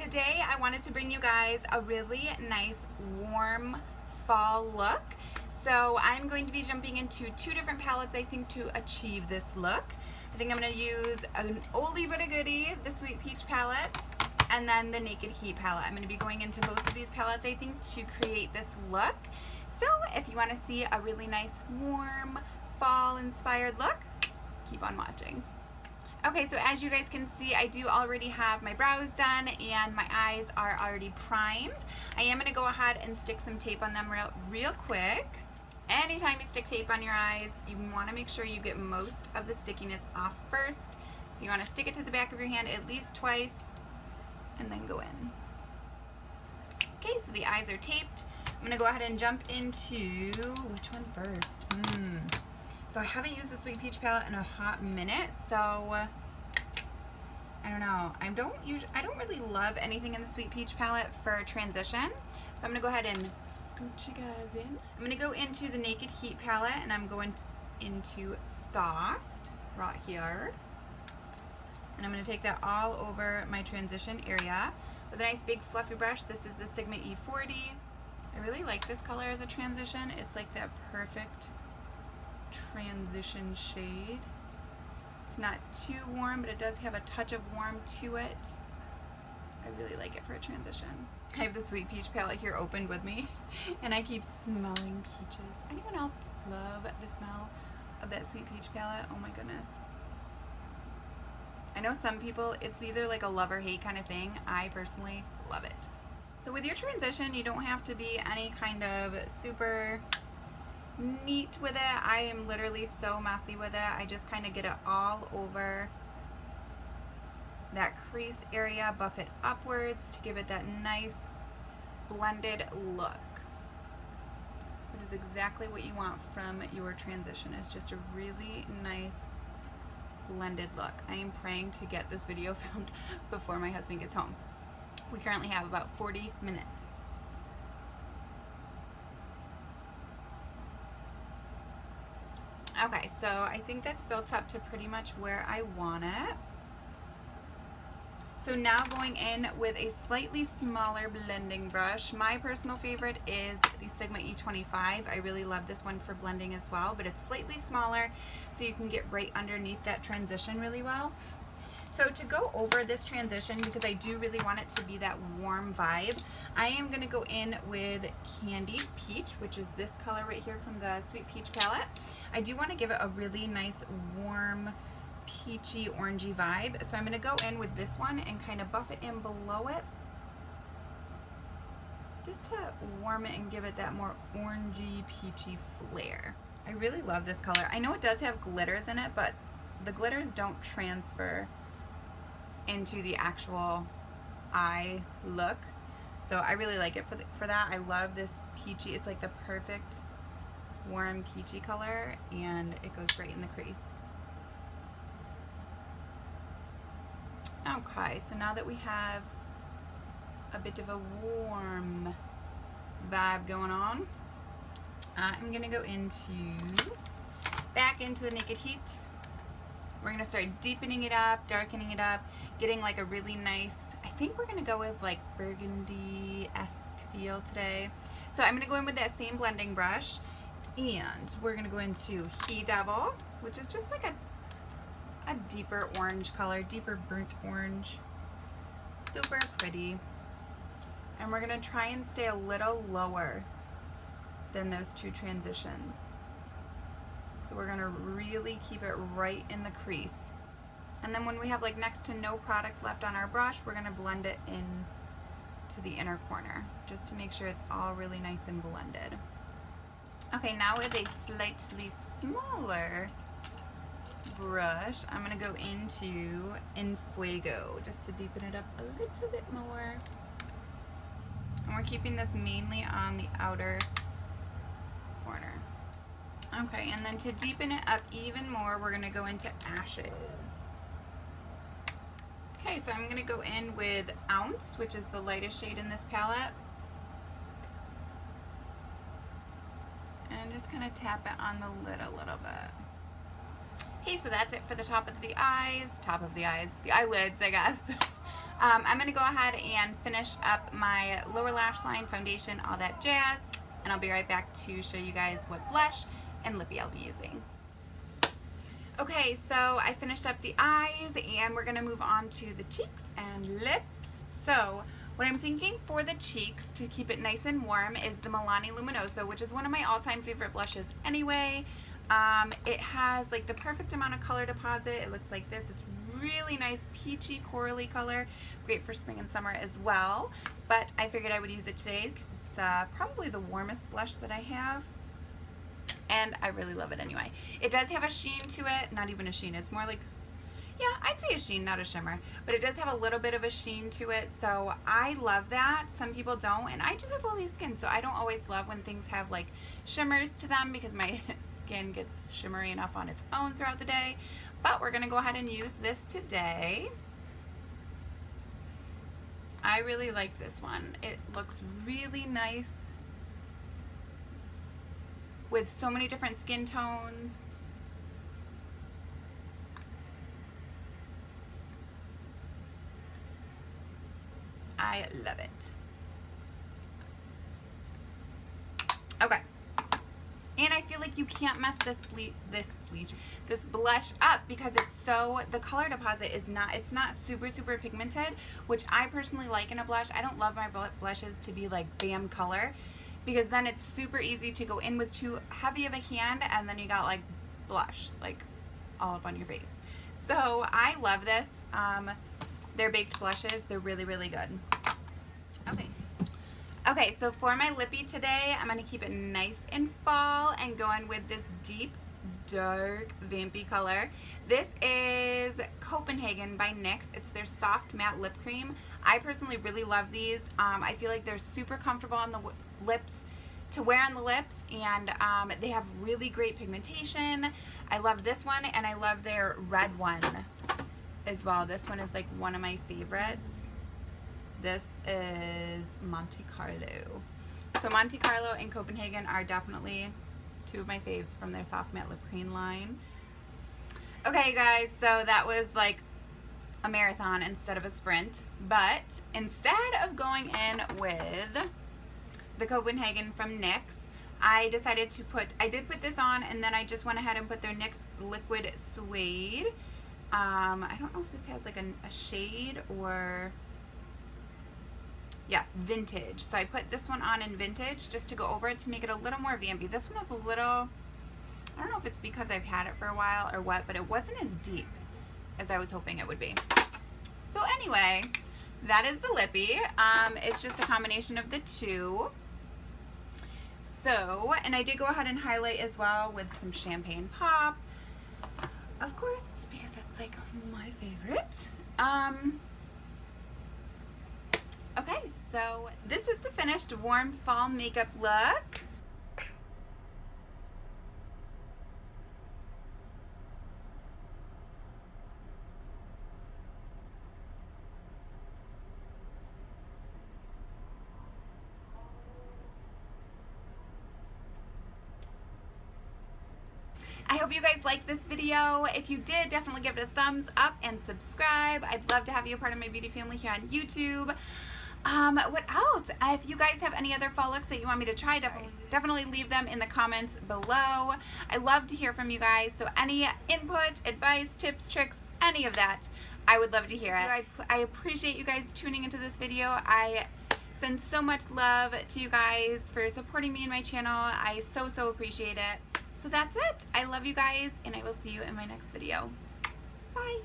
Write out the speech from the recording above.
today I wanted to bring you guys a really nice warm fall look. So I'm going to be jumping into two different palettes, I think, to achieve this look. I think I'm going to use an oldie but a goodie, the Sweet Peach palette, and then the Naked Heat palette. I'm going to be going into both of these palettes, I think, to create this look. So if you want to see a really nice warm fall inspired look, keep on watching. Okay, so as you guys can see, I do already have my brows done and my eyes are already primed. I am going to go ahead and stick some tape on them real quick. Anytime you stick tape on your eyes, you want to make sure you get most of the stickiness off first. So you want to stick it to the back of your hand at least twice and then go in. Okay, so the eyes are taped. I'm going to go ahead and jump into, which one first? So I haven't used the Sweet Peach palette in a hot minute, so I don't know. I don't really love anything in the Sweet Peach palette for transition. So I'm gonna go ahead and scooch you guys in. I'm gonna go into the Naked Heat palette and I'm going into Sauced right here. And I'm gonna take that all over my transition area with a nice big fluffy brush. This is the Sigma E40. I really like this color as a transition. It's like that perfect transition shade. It's not too warm, but it does have a touch of warm to it. I really like it for a transition. I have the Sweet Peach palette here opened with me and I keep smelling peaches. Anyone else love the smell of that Sweet Peach palette? Oh my goodness. I know some people, it's either like a love or hate kind of thing. I personally love it. So with your transition, you don't have to be any kind of super neat with it. I am literally so messy with it. I just kind of get it all over that crease area, buff it upwards to give it that nice blended look. It is exactly what you want from your transition, is just a really nice blended look. I am praying to get this video filmed before my husband gets home. We currently have about 40 minutes. Okay, so I think that's built up to pretty much where I want it. So now going in with a slightly smaller blending brush. My personal favorite is the Sigma E25. I really love this one for blending as well, but it's slightly smaller so you can get right underneath that transition really well. So to go over this transition, because I do really want it to be that warm vibe, I am going to go in with Candied Peach, which is this color right here from the Sweet Peach palette. I do want to give it a really nice warm peachy orangey vibe, so I'm going to go in with this one and kind of buff it in below it just to warm it and give it that more orangey peachy flair. I really love this color. I know it does have glitters in it, but the glitters don't transfer into the actual eye look, so I really like it for that. I love this peachy, it's like the perfect warm peachy color and it goes right in the crease. Okay, so now that we have a bit of a warm vibe going on, I'm gonna go back into the Naked Heat. We're going to start deepening it up, darkening it up, getting like a really nice, I think we're going to go with like burgundy-esque feel today. So I'm going to go in with that same blending brush and we're going to go into He Devil, which is just like a deeper orange color, deeper burnt orange. Super pretty. And we're going to try and stay a little lower than those two transitions. So we're going to really keep it right in the crease. And then when we have like next to no product left on our brush, we're going to blend it in to the inner corner just to make sure it's all really nice and blended. Okay, now with a slightly smaller brush, I'm going to go into Fuego just to deepen it up a little bit more. And we're keeping this mainly on the outer corner. Okay, and then to deepen it up even more, we're going to go into Ashes. Okay, so I'm going to go in with Ounce, which is the lightest shade in this palette. And just kind of tap it on the lid a little bit. Okay, so that's it for the top of the eyes, the eyelids, I guess. I'm going to go ahead and finish up my lower lash line, foundation, all that jazz, and I'll be right back to show you guys what blush and lippy I'll be using. Okay, so I finished up the eyes and we're going to move on to the cheeks and lips. So what I'm thinking for the cheeks to keep it nice and warm is the Milani Luminoso, which is one of my all-time favorite blushes anyway. It has like the perfect amount of color deposit. It looks like this. It's really nice peachy corally color, great for spring and summer as well, but I figured I would use it today because it's probably the warmest blush that I have, and I really love it anyway. It does have a sheen to it, not even a sheen, it's more like, yeah, I'd say a sheen, not a shimmer, but it does have a little bit of a sheen to it, so I love that. Some people don't, and I do have oily skin, so I don't always love when things have like shimmers to them because my skin gets shimmery enough on its own throughout the day. But we're going to go ahead and use this today. I really like this one. It looks really nice with so many different skin tones. I love it. Okay. And I feel like you can't mess this blush up because it's so, the color deposit is not, it's not super pigmented, which I personally like in a blush. I don't love my blushes to be like bam color because then it's super easy to go in with too heavy of a hand and then you got like blush like all up on your face. So I love this. They're baked blushes. They're really good. Okay, so for my lippy today, I'm going to keep it nice and fall and go in with this deep, dark, vampy color. This is Copenhagen by NYX. It's their soft matte lip cream. I personally really love these. I feel like they're super comfortable on the lips, to wear on the lips, and they have really great pigmentation. I love this one, and I love their red one as well. This one is like one of my favorites. This is Monte Carlo. So Monte Carlo and Copenhagen are definitely two of my faves from their soft matte lip cream line. Okay guys, so that was like a marathon instead of a sprint, but instead of going in with the Copenhagen from NYX, I decided to I did put this on, and then I just went ahead and put their NYX Liquid Suede. I don't know if this has like a shade or... Yes, vintage. So I put this one on in vintage just to go over it to make it a little more vampy. This one was a little, I don't know if it's because I've had it for a while or what, but it wasn't as deep as I was hoping it would be. So anyway, that is the lippy. It's just a combination of the two. So, and I did go ahead and highlight as well with some Champagne Pop, of course, because that's like my favorite. Okay, so this is the finished warm fall makeup look. I hope you guys liked this video. If you did, definitely give it a thumbs up and subscribe. I'd love to have you a part of my beauty family here on YouTube. What else? If you guys have any other fall looks that you want me to try, definitely leave them in the comments below. I love to hear from you guys, so any input, advice, tips, tricks, any of that, I would love to hear it. I appreciate you guys tuning into this video. I send so much love to you guys for supporting me and my channel. I so appreciate it. So that's it. I love you guys, and I will see you in my next video. Bye.